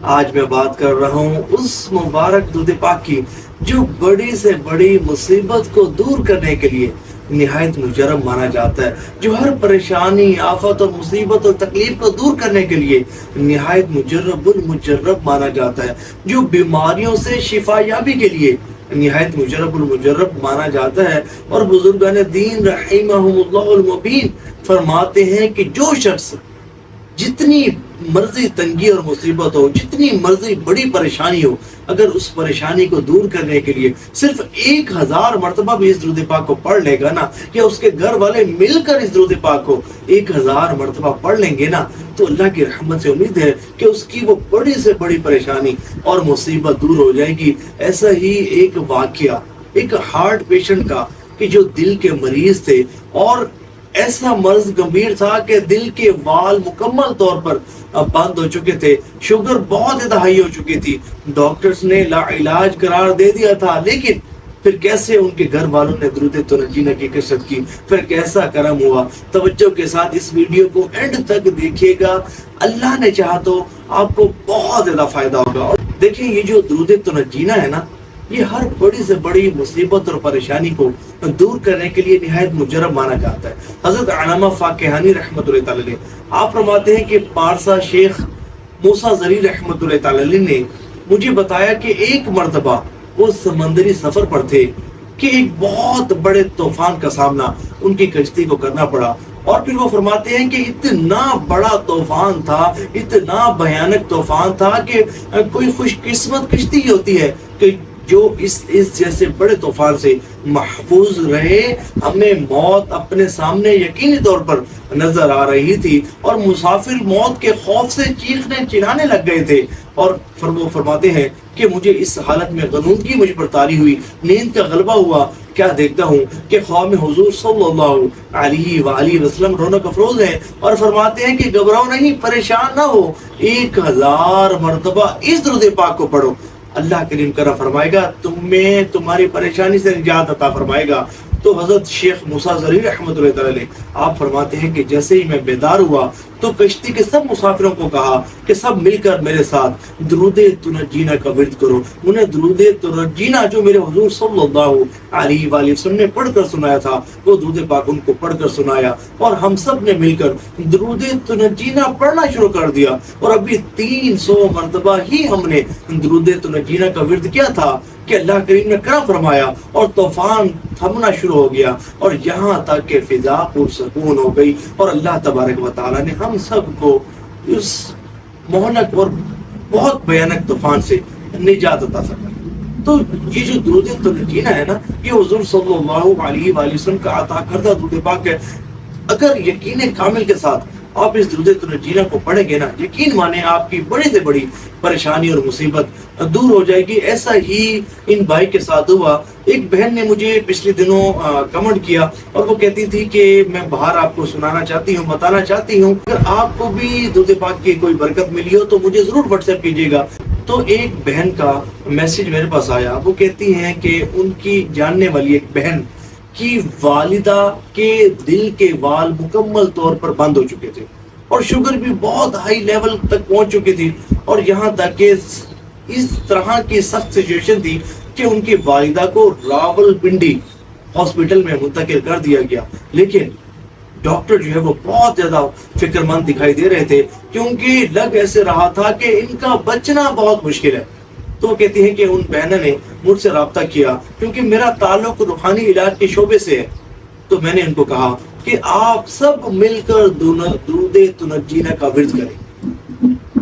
آج میں بات کر رہا ہوں اس مبارک درود پاک کی جو بڑی سے بڑی مصیبت کو دور کرنے کے لیے نہایت مجرب مانا جاتا ہے، جو ہر پریشانی، آفت اور مصیبت اور تکلیف کو دور کرنے کے لیے نہایت مجرب المجرب مانا جاتا ہے، جو بیماریوں سے شفا یابی کے لیے نہایت مجرب المجرب مانا جاتا ہے۔ اور بزرگان دین رحمہم اللہ المبین فرماتے ہیں کہ جو شخص جتنی مرضی تنگی اور مصیبت ہو، جتنی مرضی بڑی پریشانی ہو، اگر اس پریشانی کو دور کرنے کے لیے صرف 1000 مرتبہ بھی اس درود پاک کو پڑھ لے گا نا، یا اس کے گھر والے مل کر اس درود پاک کو 1000 مرتبہ پڑھ لیں گے نا، تو اللہ کی رحمت سے امید ہے کہ اس کی وہ بڑی سے بڑی پریشانی اور مصیبت دور ہو جائے گی۔ ایسا ہی ایک واقعہ ایک ہارٹ پیشنٹ کا کہ جو دل کے مریض تھے اور ایسا مرض گمبھیر تھا کہ دل کے وال مکمل طور پر بند ہو چکے تھے، شوگر بہت زیادہ ہائی ہو چکی تھی، ڈاکٹرز نے لا علاج قرار دے دیا تھا، لیکن پھر کیسے ان کے گھر والوں نے درود تنجینہ کی کثرت کی، پھر کیسا کرم ہوا۔ توجہ کے ساتھ اس ویڈیو کو اینڈ تک دیکھیے گا، اللہ نے چاہا تو آپ کو بہت زیادہ فائدہ ہوگا۔ اور دیکھیں یہ جو درود تنجینہ ہے نا، یہ ہر بڑی سے بڑی مصیبت اور پریشانی کو دور کرنے کے لیے نہایت مجرب مانا جاتا ہے۔ حضرت علامہ فاقہانی رحمۃ اللہ تعالی علیہ آپ فرماتے ہیں کہ پارسا شیخ موسیٰ زری رحمۃ اللہ تعالی علیہ نے مجھے بتایا کہ ایک مرتبہ وہ سمندری سفر پر تھے کہ ایک بہت بڑے طوفان کا سامنا ان کی کشتی کو کرنا پڑا، اور پھر وہ فرماتے ہیں کہ اتنا بڑا طوفان تھا، اتنا بھیانک طوفان تھا کہ کوئی خوش قسمت کشتی ہی ہوتی ہے کہ جو اس جیسے بڑے طوفان سے محفوظ رہے۔ ہمیں موت اپنے سامنے یقینی طور پر نظر آ رہی تھی اور مسافر موت کے خوف سے چیخنے چلانے لگ گئے تھے، اور وہ فرماتے ہیں کہ مجھے اس حالت میں غنودگی مجھ پر طاری ہوئی، نیند کا غلبہ ہوا، کیا دیکھتا ہوں کہ خواب میں حضور صلی اللہ علیہ وآلہ وسلم رونق افروز ہیں اور فرماتے ہیں کہ گھبراؤ نہیں، پریشان نہ ہو، 1000 مرتبہ اس درود پاک کو پڑھو، اللہ کریم کرم فرمائے گا، تمہیں تمہاری پریشانی سے نجات عطا فرمائے گا۔ تو حضرت شیخ موسیٰ زری رحمۃ اللہ تعالی علیہ آپ فرماتے ہیں کہ جیسے ہی میں بیدار ہوا تو کشتی کے سب مسافروں کو کہا کہ سب مل کر میرے ساتھ درود تنجینہ کا ورد کرو۔ انہیں درود تنجینہ جو میرے حضور صلی اللہ علیہ وآلہ وسلم نے پڑھ کر سنایا تھا، وہ درود پاک ان کو پڑھ کر سنایا، اور ہم سب نے مل کر درود تنجینہ پڑھنا شروع کر دیا، اور ابھی 300 مرتبہ ہی ہم نے درود تنجینہ کا ورد کیا تھا کہ اللہ کریم نے کرم فرمایا اور طوفان تھمنا شروع ہو گیا، اور یہاں تک کہ فضا پرسکون ہو گئی، اور اللہ تبارک و تعالی نے ہم سب کو اس مہلک اور بہت بھیانک طوفان سے نجات عطا فرمائی۔ تو یہ جو درود تنجینہ ہے نا، یہ حضور صلی اللہ علیہ وآلہ وسلم کا عطا کردہ درود پاک ہے۔ اگر یقین کامل کے ساتھ آپ اس درود تنجینہ کو پڑھیں گے نا، یقین مانیں آپ کی بڑی سے بڑی پریشانی اور مصیبت دور ہو جائے گی۔ ایسا ہی ان بھائی کے ساتھ ہوا۔ ایک بہن نے مجھے پچھلے دنوں کمنٹ کیا، اور وہ کہتی تھی کہ میں باہر آپ کو سنانا چاہتی ہوں، بتانا چاہتی ہوں، اگر آپ کو بھی درود پاک کی کوئی برکت ملی ہو تو مجھے ضرور واٹس ایپ کیجیے گا۔ تو ایک بہن کا میسج میرے پاس آیا، وہ کہتی ہیں کہ ان کی جاننے والی ایک بہن کی والدہ کے دل کے وال مکمل طور پر بند ہو چکے تھے، اور شوگر بھی بہت ہائی لیول تک پہنچ چکی تھی، اور یہاں تک کہ اس طرح کی سخت سچویشن تھی کہ ان کی والدہ کو راول پنڈی ہاسپٹل میں منتقل کر دیا گیا، لیکن ڈاکٹر جو ہے وہ بہت زیادہ فکر مند دکھائی دے رہے تھے، کیونکہ لگ ایسے رہا تھا کہ ان کا بچنا بہت مشکل ہے۔ تو وہ کہتی ہیں کہ ان بہنوں نے مجھ سے رابطہ کیا، کیونکہ میرا تعلق روحانی علاج کے شعبے سے ہے، تو میں نے ان کو کہا کہ آپ سب مل کر درود تنجینہ کا ورد کریں۔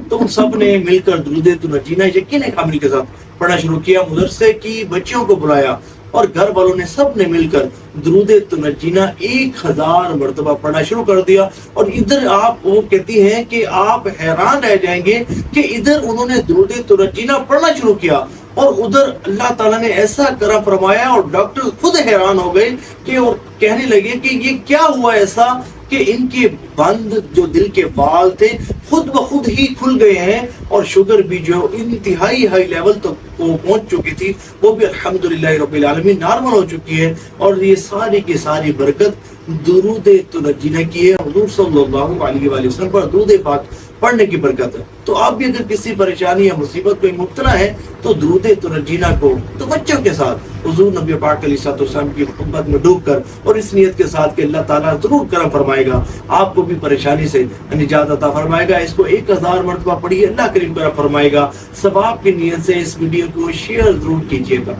تو ان سب نے مل کر درود تنجینہ یقین کامل کے ساتھ پڑھنا شروع کیا، مدرسے کی بچیوں کو بلایا، اور گھر والوں نے سب نے مل کر درود تنجینہ 1000 مرتبہ پڑھنا شروع کر دیا۔ اور ادھر آپ وہ کہتی ہیں کہ آپ حیران رہ جائیں گے کہ ادھر انہوں نے درود تنجینہ پڑھنا شروع کیا، اور ادھر اللہ تعالیٰ نے ایسا کرم فرمایا، اور ڈاکٹر خود حیران ہو گئے کہ اور کہنے لگے کہ یہ کیا ہوا ایسا کہ ان کے بند جو دل کے وال تھے خود بخود ہی کھل گئے ہیں، اور شوگر بھی جو انتہائی ہائی لیول تک پہنچ چکی تھی وہ بھی الحمدللہ رب العالمین نارمل ہو چکی ہے۔ اور یہ ساری کی ساری برکت درود تنجینہ کی ہے۔ حضور صلی اللہ علیہ وآلہ وسلم پر درود پاک پڑھنے کی برکت ہے۔ تو آپ بھی اگر کسی پریشانی یا مصیبت پہ مبتلا ہے تو درود تنجینا کو توجہ کے ساتھ حضور نبی پاک علیہ السلام کی محبت میں ڈوب کر اور اس نیت کے ساتھ کہ اللہ تعالیٰ ضرور کرم فرمائے گا، آپ کو بھی پریشانی سے نجات عطا فرمائے گا۔ اس کو 1000 مرتبہ پڑھیے، اللہ کریم کرم فرمائے گا۔ ثواب کی نیت سے اس ویڈیو کو شیئر ضرور کیجیے گا۔